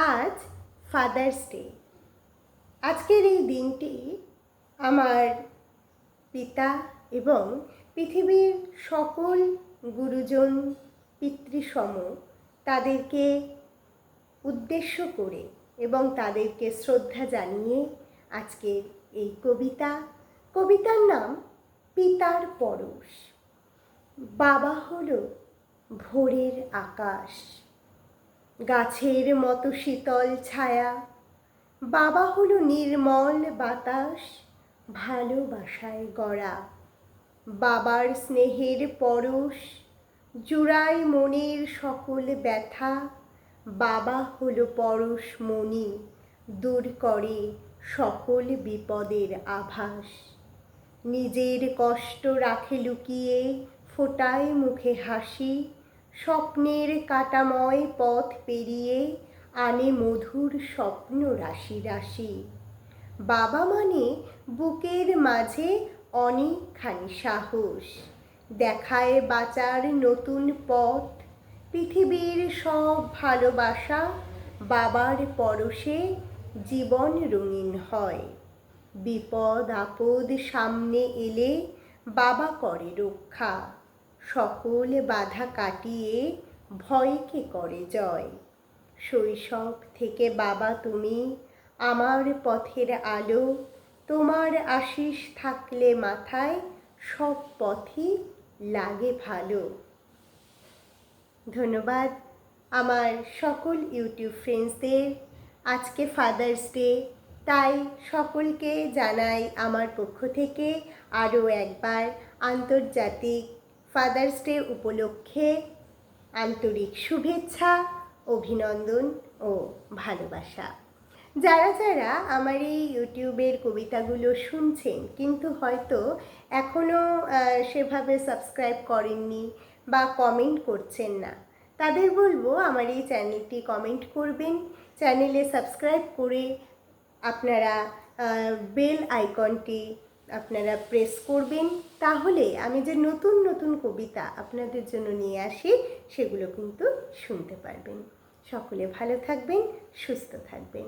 আজ father's day. আজকের এই দিনটি আমার পিতা এবং পৃথিবীর সকল গুরুজন পিতৃসম তাদেরকে উদ্দেশ্য করে এবং তাদেরকে শ্রদ্ধা জানিয়ে আজকের এই কবিতার নাম পিতার পরশ। বাবা হলো ভোরের আকাশ, গাছের মতো শীতল ছায়া। বাবা হলো নির্মল বাতাস, ভালোবাসায় গড়া। বাবার স্নেহের পরশ জুড়ায় মনের সকল ব্যথা। বাবা হলো পরশমণি, দূর করে সকল বিপদের আভাস। নিজের কষ্ট রাখে লুকিয়ে, ফোটায় মুখে হাসি। স্বপ্নের কাঁটাময় পথ পেরিয়ে আনে মধুর স্বপ্ন রাশি রাশি। বাবা মানে বুকের মাঝে অনেকখানি সাহস, দেখায় বাঁচার নতুন পথ। পৃথিবীর সব ভালোবাসা বাবার পরশে জীবন রঙিন হয়। বিপদ আপদ সামনে এলে বাবা করে রক্ষা, সকল বাধা কাটিয়ে ভয়কে করে জয়। শৈশব থেকে বাবা তুমি আমার পথের আলো, তোমার আশিস থাকলে মাথায় সব পথই লাগে ভালো। ধন্যবাদ আমার সকল ইউটিউব ফ্রেন্ডসদের। আজকে ফাদার্স ডে, তাই সকলকে জানাই আমার পক্ষ থেকে আরও একবার আন্তর্জাতিক ফাদার্স ডে উপলক্ষে আন্তরিক শুভেচ্ছা, অভিনন্দন ও ভালোবাসা। যারা যারা আমার এই ইউটিউবের কবিতাগুলো শুনছেন কিন্তু হয়তো এখনও সেভাবে সাবস্ক্রাইব করেননি বা কমেন্ট করছেন না, তাদের বলবো আমার এই চ্যানেলটি কমেন্ট করবেন, চ্যানেলে সাবস্ক্রাইব করে আপনারা বেল আইকনটি আপনারা প্রেস করবেন। তাহলে আমি যে নতুন নতুন কবিতা আপনাদের জন্য নিয়ে আসি সেগুলো কিন্তু শুনতে পারবেন। সকলে ভালো থাকবেন, সুস্থ থাকবেন।